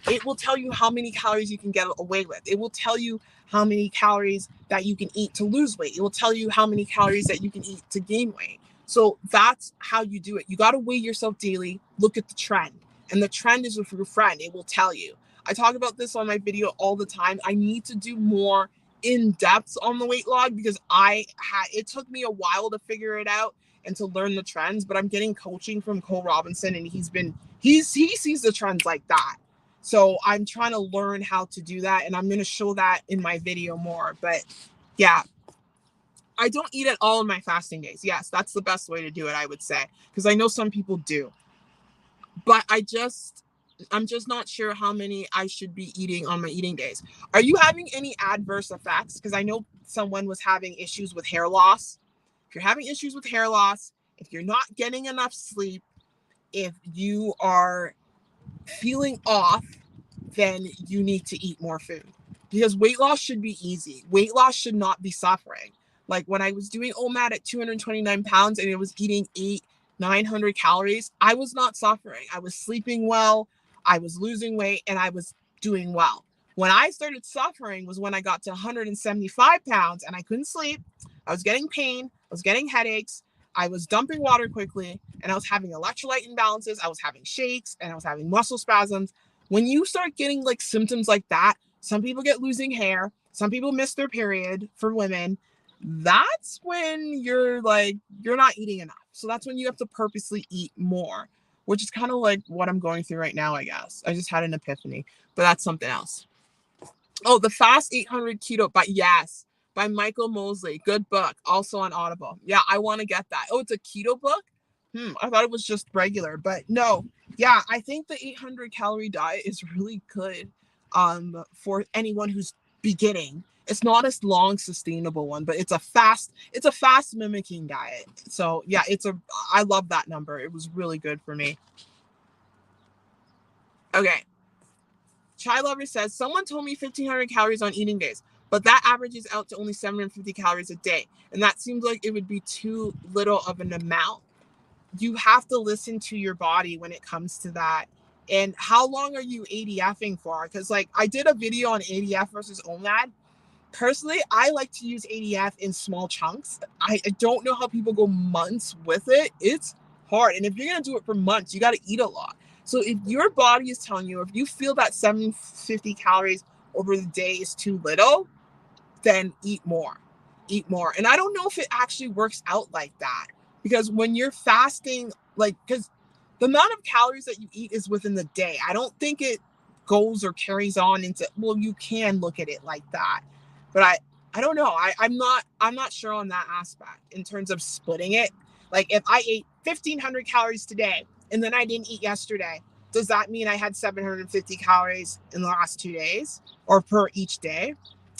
it will tell you how many calories you can get away with. It will tell you how many calories that you can eat to lose weight. It will tell you how many calories that you can eat to gain weight. So that's how you do it. You got to weigh yourself daily, look at the trend. And the trend is with your friend. It will tell you. I talk about this on my video all the time. I need to do more in depth on the weight log because it took me a while to figure it out and to learn the trends, but I'm getting coaching from Cole Robinson and he sees the trends like that. So I'm trying to learn how to do that, and I'm going to show that in my video more. But yeah, I don't eat at all in my fasting days. Yes, that's the best way to do it, I would say, because I know some people do. But I'm just not sure how many I should be eating on my eating days. Are you having any adverse effects? Because I know someone was having issues with hair loss. If you're having issues with hair loss, if you're not getting enough sleep, if you are feeling off, then you need to eat more food. Because weight loss should be easy. Weight loss should not be suffering. Like when I was doing OMAD at 229 pounds and I was eating 900 calories, I was not suffering. I was sleeping well, I was losing weight, and I was doing well. When I started suffering was when I got to 175 pounds and I couldn't sleep. I was getting pain, I was getting headaches, I was dumping water quickly, and I was having electrolyte imbalances, I was having shakes, and I was having muscle spasms. When you start getting like symptoms like that, some people get losing hair, some people miss their period for women. That's when you're not eating enough. So that's when you have to purposely eat more, which is kind of like what I'm going through right now, I guess. I just had an epiphany, but that's something else. Oh, the Fast 800 Keto by Michael Mosley. Good book. Also on Audible. Yeah, I want to get that. Oh, it's a keto book? I thought it was just regular, but no. Yeah, I think the 800 calorie diet is really good for anyone who's beginning. It's not a long sustainable one, but it's a fast mimicking diet. So yeah, I love that number. It was really good for me. Okay. Chai Lover says, someone told me 1500 calories on eating days, but that averages out to only 750 calories a day. And that seems like it would be too little of an amount. You have to listen to your body when it comes to that. And how long are you ADFing for? Because like I did a video on ADF versus OMAD. Personally, I like to use ADF in small chunks. I don't know how people go months with it. It's hard. And if you're going to do it for months, you got to eat a lot. So if your body is telling you, if you feel that 750 calories over the day is too little, then eat more. Eat more. And I don't know if it actually works out like that. Because when you're fasting, because the amount of calories that you eat is within the day. I don't think it goes or carries on into, well, you can look at it like that. But I don't know. I'm not sure on that aspect in terms of splitting it. Like if I ate 1500 calories today and then I didn't eat yesterday, Does that mean I had 750 calories in the last 2 days or per each day?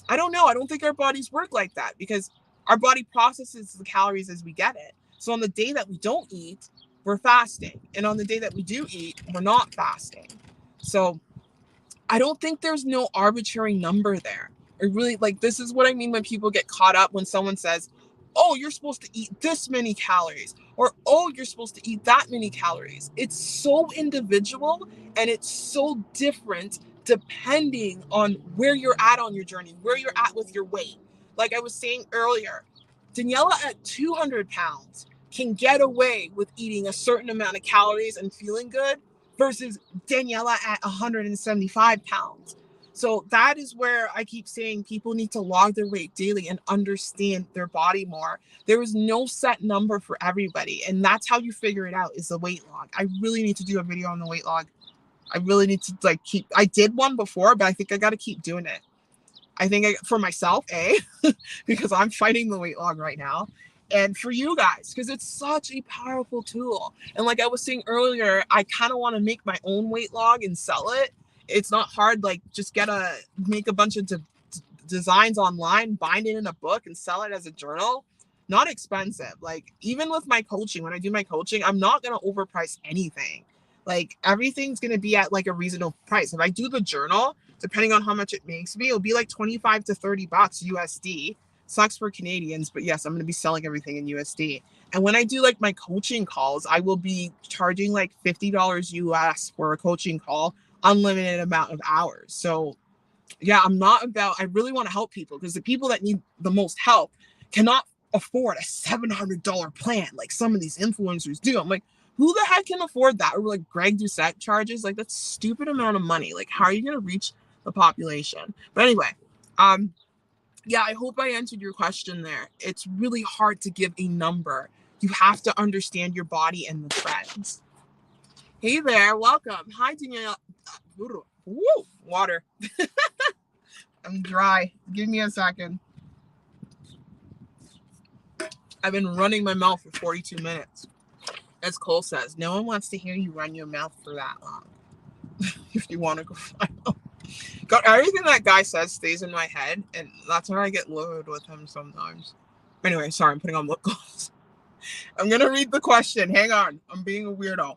I don't know. I don't think our bodies work like that because our body processes the calories as we get it. So on the day that we don't eat, we're fasting. And on the day that we do eat, we're not fasting. So I don't think there's no arbitrary number there. I really like, this is what I mean when people get caught up when someone says, oh, you're supposed to eat this many calories, or oh, you're supposed to eat that many calories. It's so individual and it's so different depending on where you're at on your journey, where you're at with your weight. Like I was saying earlier, Daniela at 200 pounds can get away with eating a certain amount of calories and feeling good versus Daniela at 175 pounds. So that is where I keep saying people need to log their weight daily and understand their body more. There is no set number for everybody. And that's how you figure it out is the weight log. I really need to do a video on the weight log. I really need to I did one before, but I think I got to keep doing it. I think for myself, because I'm fighting the weight log right now. And for you guys, because it's such a powerful tool. And like I was saying earlier, I kind of want to make my own weight log and sell it. It's not hard, like just make a bunch of designs online, bind it in a book and sell it as a journal. Not expensive. Like even with my coaching, when I do my coaching, I'm not going to overprice anything. Like everything's going to be at like a reasonable price. If I do the journal, depending on how much it makes me, it'll be like 25 to 30 bucks USD. Sucks for Canadians, but yes, I'm going to be selling everything in USD. And when I do like my coaching calls, I will be charging like $50 US for a coaching call, unlimited amount of hours. So yeah, I really want to help people because the people that need the most help cannot afford a $700 plan like some of these influencers do. I'm like, who the heck can afford that? Or like Greg Doucette charges, like that's stupid amount of money. Like how are you going to reach the population? But anyway, yeah, I hope I answered your question there. It's really hard to give a number. You have to understand your body and the trends. Hey there, welcome. Hi, Danielle. Woo, water. I'm dry. Give me a second. I've been running my mouth for 42 minutes. As Cole says, no one wants to hear you run your mouth for that long. If you want to go find out. God, everything that guy says stays in my head, and that's where I get loaded with him sometimes. Anyway, sorry, I'm putting on lip gloss. I'm going to read the question. Hang on. I'm being a weirdo.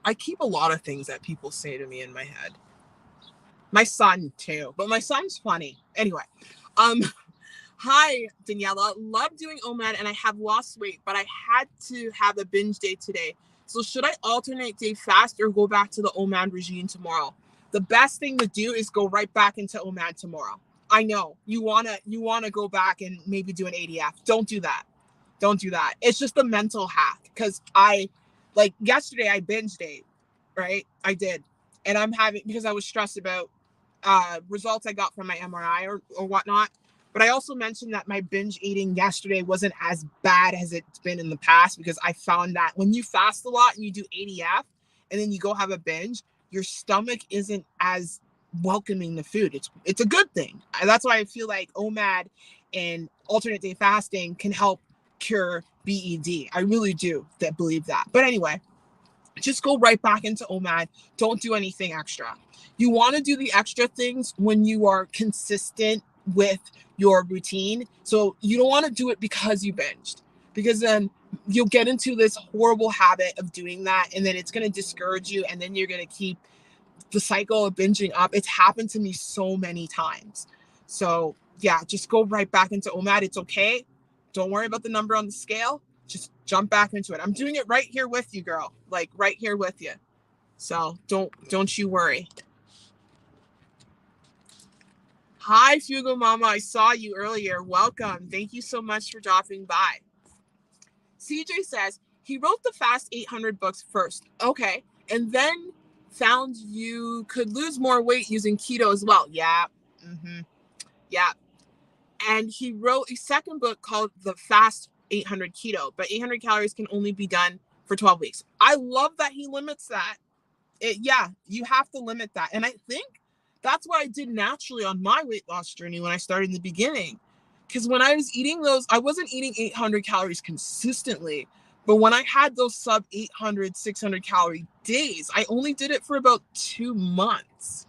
I keep a lot of things that people say to me in my head. My son, too. But my son's funny. Anyway. Hi, Daniela. Love doing OMAD, and I have lost weight, but I had to have a binge day today. So should I alternate day fast or go back to the OMAD regime tomorrow? The best thing to do is go right back into OMAD tomorrow. I know you wanna go back and maybe do an ADF. Don't do that. Don't do that. It's just a mental hack because yesterday I binged ate, right? I did. And because I was stressed about results I got from my MRI or whatnot. But I also mentioned that my binge eating yesterday wasn't as bad as it's been in the past because I found that when you fast a lot and you do ADF and then you go have a binge, your stomach isn't as welcoming the food. It's a good thing. That's why I feel like OMAD and alternate day fasting can help cure BED. I really do believe that. But anyway, just go right back into OMAD. Don't do anything extra. You want to do the extra things when you are consistent with your routine. So you don't want to do it because you binged, because then you'll get into this horrible habit of doing that. And then it's going to discourage you. And then you're going to keep the cycle of binging up. It's happened to me so many times. So yeah, just go right back into OMAD. It's okay. Don't worry about the number on the scale. Just jump back into it. I'm doing it right here with you, girl. Like right here with you. So don't you worry. Hi, Fugo Mama. I saw you earlier. Welcome. Thank you so much for dropping by. CJ says he wrote the Fast 800 books first. Okay. And then found you could lose more weight using keto as well. Yeah. Yeah. And he wrote a second book called The Fast 800 Keto, but 800 calories can only be done for 12 weeks. I love that he limits that. Yeah, you have to limit that. And I think that's what I did naturally on my weight loss journey when I started in the beginning. Because when I was eating those, I wasn't eating 800 calories consistently, But when I had those sub 800, 600 calorie days, I only did it for about 2 months,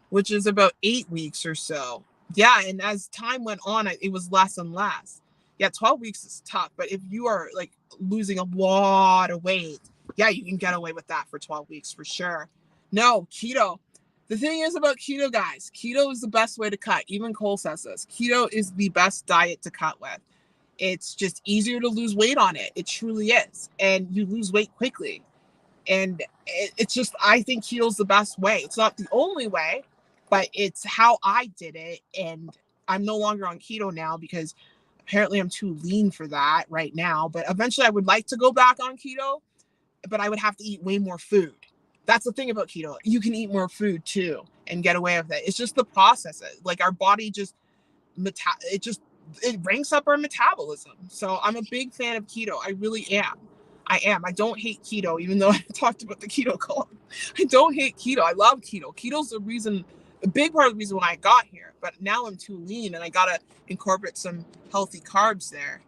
which is about 8 weeks or so. Yeah. And as time went on, it was less and less. Yeah. 12 weeks is tough. But if you are like losing a lot of weight, yeah, you can get away with that for 12 weeks for sure. No, keto. The thing is about keto, guys, keto is the best way to cut. Even Cole says this. Keto is the best diet to cut with. It's just easier to lose weight on it. It truly is. And you lose weight quickly. And it's just, I think keto's the best way. It's not the only way, but it's how I did it. And I'm no longer on keto now because apparently I'm too lean for that right now. But eventually I would like to go back on keto, but I would have to eat way more food. That's the thing about keto. You can eat more food too and get away with it. It's just the process. Like our body just, it ranks up our metabolism. So I'm a big fan of keto. I really am. I am. I don't hate keto, even though I talked about the keto club. I don't hate keto. I love keto. Keto's the reason, a big part of the reason why I got here. But now I'm too lean and I got to incorporate some healthy carbs there.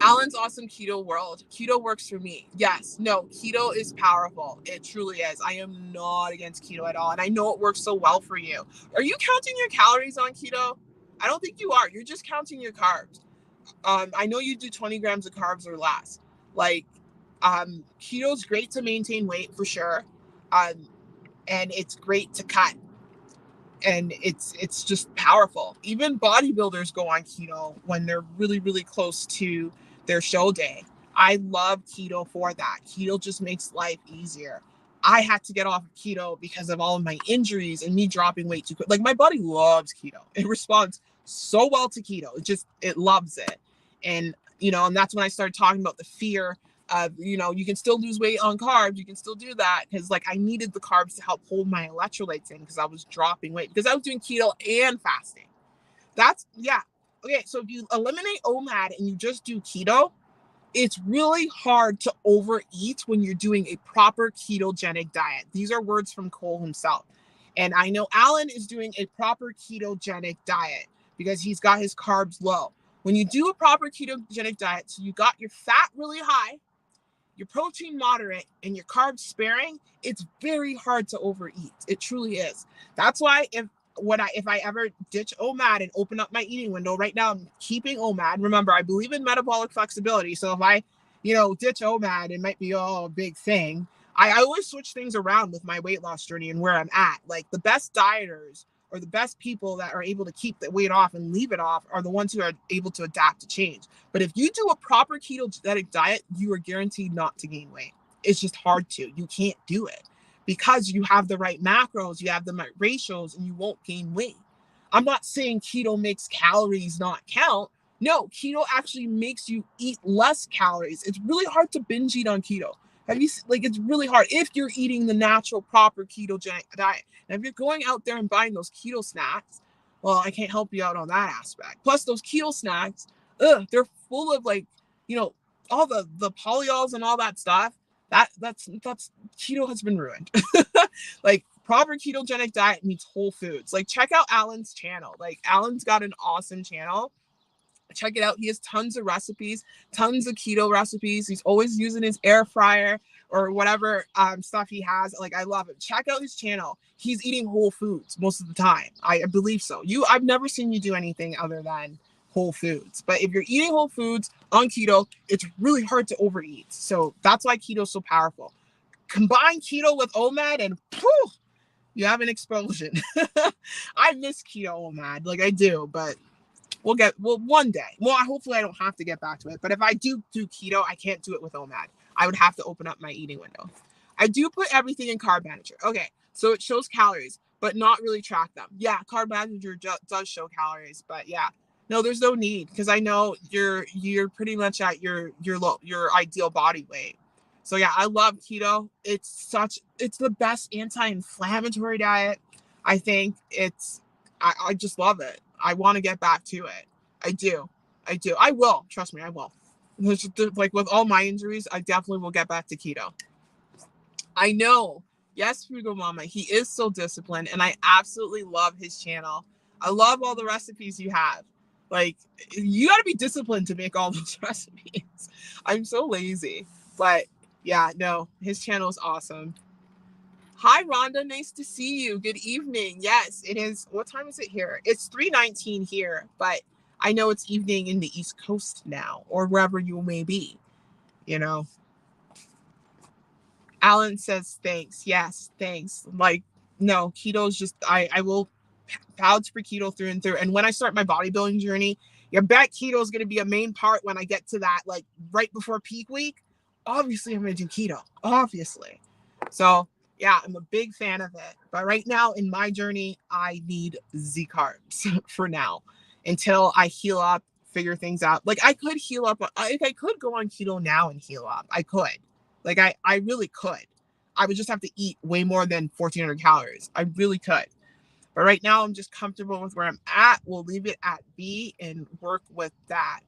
Alan's awesome keto world. Keto works for me. Yes. No, keto is powerful. It truly is. I am not against keto at all. And I know it works so well for you. Are you counting your calories on keto? I don't think you are. You're just counting your carbs. I know you do 20 grams of carbs or less. Like, keto is great to maintain weight for sure. And it's great to cut. And it's just powerful. Even bodybuilders go on keto when they're really, really close to their show day. I love keto for that. Keto just makes life easier. I had to get off of keto because of all of my injuries and me dropping weight too quick. Like my body loves keto. It responds so well to keto. It loves it. And, and that's when I started talking about the fear of, you can still lose weight on carbs. You can still do that because like I needed the carbs to help hold my electrolytes in because I was dropping weight because I was doing keto and fasting. Yeah. Okay. So if you eliminate OMAD and you just do keto, it's really hard to overeat when you're doing a proper ketogenic diet. These are words from Cole himself. And I know Alan is doing a proper ketogenic diet because he's got his carbs low. When you do a proper ketogenic diet, so you got your fat really high, your protein moderate, and your carbs sparing, it's very hard to overeat. It truly is. That's why if I ever ditch OMAD and open up my eating window, right now I'm keeping OMAD. Remember, I believe in metabolic flexibility. So if I, ditch OMAD, it might be a big thing. I always switch things around with my weight loss journey and where I'm at. Like the best dieters or the best people that are able to keep the weight off and leave it off are the ones who are able to adapt to change. But if you do a proper ketogenic diet, you are guaranteed not to gain weight. It's just hard to. You can't do it because you have the right macros, you have the right ratios, and you won't gain weight. I'm not saying keto makes calories not count. No, keto actually makes you eat less calories. It's really hard to binge eat on keto. It's really hard if you're eating the natural, proper ketogenic diet. And if you're going out there and buying those keto snacks, well, I can't help you out on that aspect. Plus, those keto snacks, they're full of all the polyols and all that stuff. That's keto has been ruined. Like proper ketogenic diet means whole foods. Like check out Alan's channel. Like Alan's got an awesome channel. Check it out. He has tons of recipes, tons of keto recipes. He's always using his air fryer or whatever stuff he has. Like I love it. Check out his channel. He's eating whole foods most of the time. I believe so. I've never seen you do anything other than whole foods. But if you're eating whole foods on keto, it's really hard to overeat. So that's why keto is so powerful. Combine keto with OMAD and poof, you have an explosion. I miss keto OMAD, like I do, but we'll one day. Well, hopefully I don't have to get back to it. But if I do keto, I can't do it with OMAD. I would have to open up my eating window. I do put everything in Carb Manager. Okay, so it shows calories, but not really track them. Yeah, Carb Manager does show calories, but yeah. No, there's no need because I know you're pretty much at your ideal body weight. So yeah, I love keto. It's the best anti-inflammatory diet. I think I just love it. I want to get back to it. I do. I will. Trust me, I will. Like with all my injuries, I definitely will get back to keto. I know. Yes, Frugal Mama. He is so disciplined, and I absolutely love his channel. I love all the recipes you have. Like, you got to be disciplined to make all those recipes. I'm so lazy. But yeah, no, his channel is awesome. Hi, Rhonda. Nice to see you. Good evening. Yes, it is. What time is it here? It's 3:19 here, but I know it's evening in the East Coast now, or wherever you may be, you know. Alan says, thanks. Yes, thanks. Like, no, keto is just, I will vouch for keto through and through. And when I start my bodybuilding journey, you bet keto is going to be a main part when I get to that, like right before peak week. Obviously, I'm going to do keto, obviously. So, yeah, I'm a big fan of it. But right now in my journey, I need Z carbs for now until I heal up, figure things out. Like, I could heal up. I could go on keto now and heal up. I could. Like, I really could. I would just have to eat way more than 1,400 calories. I really could. But right now, I'm just comfortable with where I'm at. We'll leave it at B and work with that.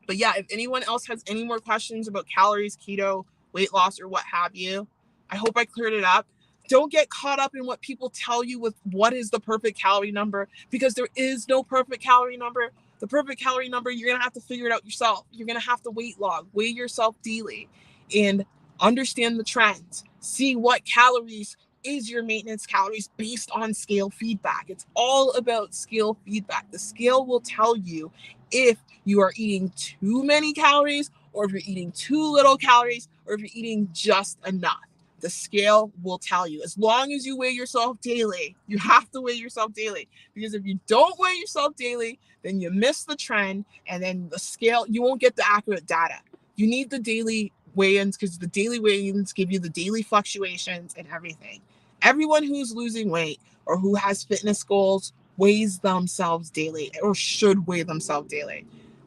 But yeah, if anyone else has any more questions about calories, keto, weight loss, or what have you, I hope I cleared it up. Don't get caught up in what people tell you with what is the perfect calorie number, because there is no perfect calorie number. The perfect calorie number, you're going to have to figure it out yourself. You're going to have to weight log, weigh yourself daily, and understand the trends. See what calories is your maintenance calories based on scale feedback. It's all about scale feedback. The scale will tell you if you are eating too many calories, or if you're eating too little calories, or if you're eating just enough. The scale will tell you. As long as you weigh yourself daily, you have to weigh yourself daily. Because if you don't weigh yourself daily, then you miss the trend, and then the scale, you won't get the accurate data. You need the daily weigh-ins, because the daily weigh-ins give you the daily fluctuations and everything. Everyone who's losing weight or who has fitness goals weighs themselves daily, or should weigh themselves daily.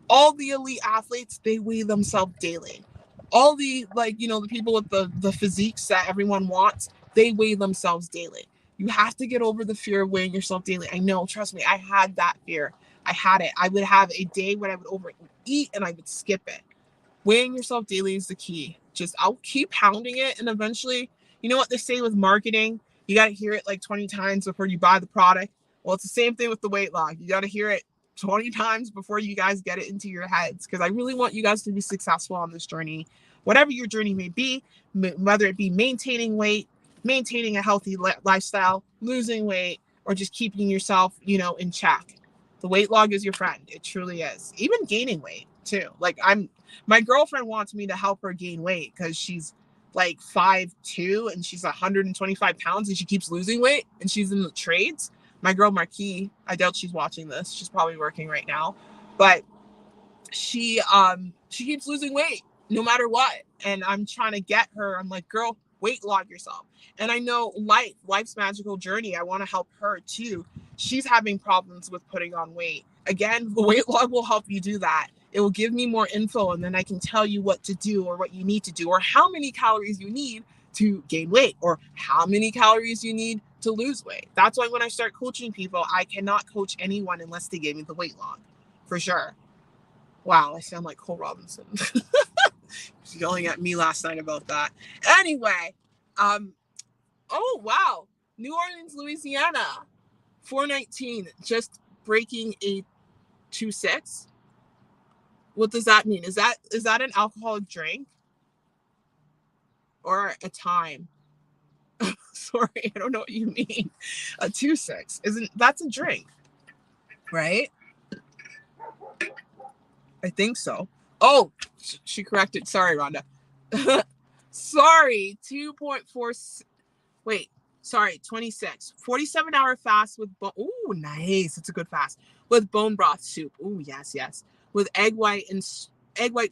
All the elite athletes, they weigh themselves daily. All the, like, you know, the people with the physiques that everyone wants, they weigh themselves daily. You have to get over the fear of weighing yourself daily. I know, trust me, I had that fear. I had it. I would have a day when I would overeat and I would skip it. Weighing yourself daily is the key. Just, I'll keep pounding it, and eventually, you know what they say with marketing? You got to hear it like 20 times before you buy the product. Well, it's the same thing with the weight loss. You got to hear it 20 times before you guys get it into your heads, because I really want you guys to be successful on this journey, whatever your journey may be, whether it be maintaining weight, maintaining a healthy lifestyle, losing weight, or just keeping yourself, you know, in check. The weight log is your friend. It truly is. Even gaining weight too. Like, my girlfriend wants me to help her gain weight because she's like 5'2" and she's 125 pounds, and she keeps losing weight, and she's in the trades. My girl Marquis, I doubt she's watching this. She's probably working right now, but she keeps losing weight no matter what. And I'm trying to get her. I'm like, girl, weight log yourself. And I know life's magical journey. I want to help her too. She's having problems with putting on weight. Again, the weight log will help you do that. It will give me more info, and then I can tell you what to do, or what you need to do, or how many calories you need to gain weight, or how many calories you need to lose weight. That's why when I start coaching people, I cannot coach anyone unless they give me the weight log, for sure. Wow, I sound like Cole Robinson. She's yelling at me last night about that. Anyway, oh wow, New Orleans, Louisiana, 419, just breaking a 2.6. What does that mean? Is that an alcoholic drink or a time? Sorry, I don't know what you mean. A 2.6 that's a drink, right? I think so. Oh, she corrected. Sorry, Rhonda. Sorry, 2.4. Wait, sorry, 26. 47-hour fast with oh, nice. It's a good fast with bone broth soup. Oh, yes, yes. With egg white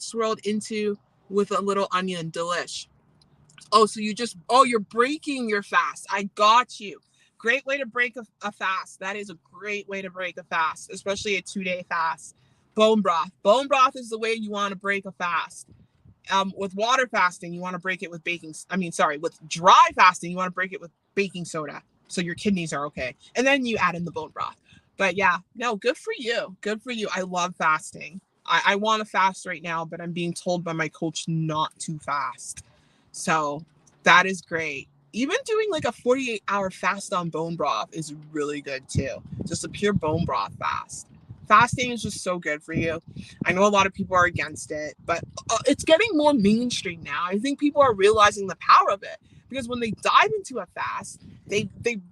swirled into with a little onion. Delish. Oh, so you're breaking your fast. I got you. Great way to break a fast. That is a great way to break a fast, especially a 2-day fast. Bone broth. Bone broth is the way you want to break a fast. With water fasting, you want to break it with with dry fasting, you want to break it with baking soda, so your kidneys are okay. And then you add in the bone broth. But yeah, no, good for you. Good for you. I love fasting. I want to fast right now, but I'm being told by my coach not to fast. So that is great. Even doing like a 48-hour fast on bone broth is really good too. Just a pure bone broth fast. Fasting is just so good for you. I know a lot of people are against it, but it's getting more mainstream now. I think people are realizing the power of it because when they dive into a fast, they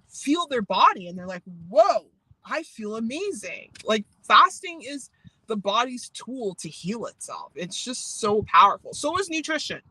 feel their body and they're like, "Whoa, I feel amazing." Like fasting is the body's tool to heal itself. It's just so powerful. So is nutrition.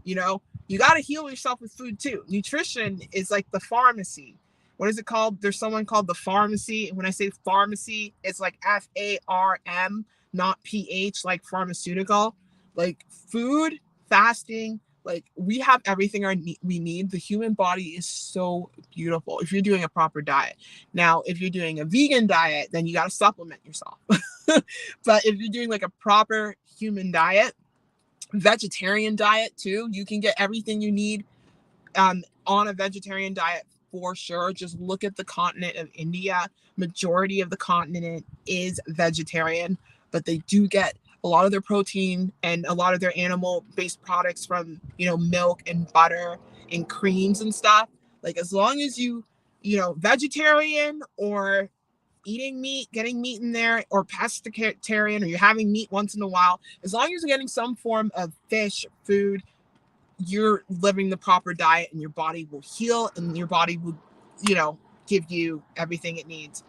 You know, you got to heal yourself with food too. Nutrition is like the pharmacy. What is it called? There's someone called the pharmacy. And when I say pharmacy, it's like FARM, not PH, like pharmaceutical. Like food, fasting, like we have everything we need. The human body is so beautiful if you're doing a proper diet. Now, if you're doing a vegan diet, then you got to supplement yourself. But if you're doing like a proper human diet, vegetarian diet too, you can get everything you need on a vegetarian diet for sure. Just look at the continent of India. Majority of the continent is vegetarian, but they do get a lot of their protein and a lot of their animal based products from, you know, milk and butter and creams and stuff. Like as long as you know, vegetarian or eating meat, getting meat in there, or pescatarian, or you're having meat once in a while, as long as you're getting some form of fish, food, you're living the proper diet and your body will heal and your body will, you know, give you everything it needs.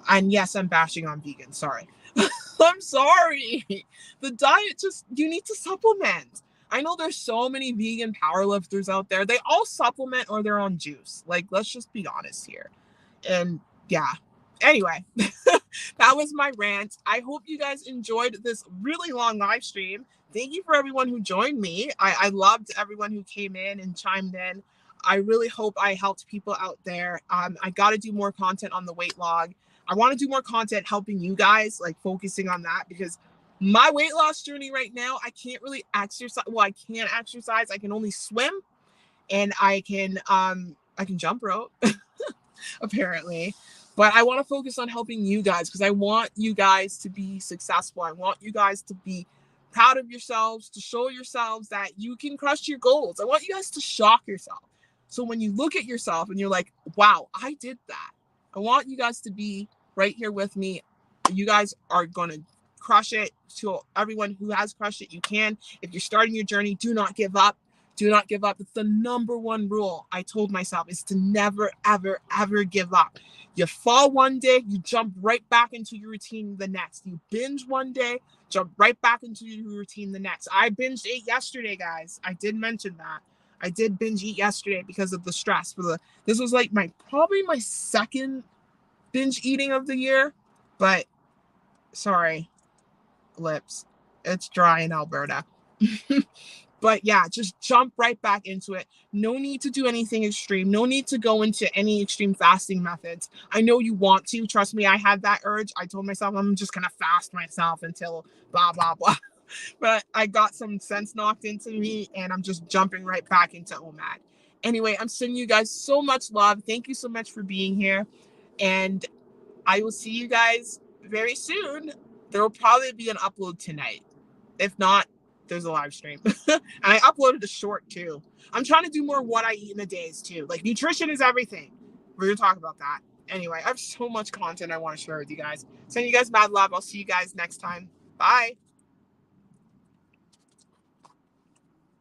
And yes, I'm bashing on vegan. Sorry. I'm sorry. The diet just, you need to supplement. I know there's so many vegan powerlifters out there. They all supplement or they're on juice. Like, let's just be honest here. And yeah, anyway, that was my rant. I hope you guys enjoyed this really long live stream. Thank you for everyone who joined me. I loved everyone who came in and chimed in. I really hope I helped people out there. I got to do more content on the weight log. I want to do more content helping you guys, like focusing on that, because my weight loss journey right now, I can't really exercise. Well, I can't exercise. I can only swim, and I can jump rope apparently. But I want to focus on helping you guys because I want you guys to be successful. I want you guys to be proud of yourselves, to show yourselves that you can crush your goals. I want you guys to shock yourself. So when you look at yourself and you're like, wow, I did that. I want you guys to be right here with me. You guys are going to crush it. To everyone who has crushed it, you can. If you're starting your journey, do not give up. Do not give up. It's the number one rule I told myself, is to never, ever, ever give up. You fall one day, you jump right back into your routine the next. You binge one day, jump right back into your routine the next. I binged ate yesterday, guys. I did mention that. I did binge eat yesterday because of the stress. This was like probably my second binge eating of the year, but sorry, lips. It's dry in Alberta. But yeah, just jump right back into it. No need to do anything extreme. No need to go into any extreme fasting methods. I know you want to. Trust me, I had that urge. I told myself I'm just going to fast myself until blah, blah, blah. But I got some sense knocked into me and I'm just jumping right back into OMAD. Anyway, I'm sending you guys so much love. Thank you so much for being here. And I will see you guys very soon. There will probably be an upload tonight. If not, there's a live stream. And I uploaded a short too. I'm trying to do more what I eat in a days too. Like nutrition is everything. We're going to talk about that. Anyway, I have so much content I want to share with you guys. Send you guys mad love. I'll see you guys next time. Bye.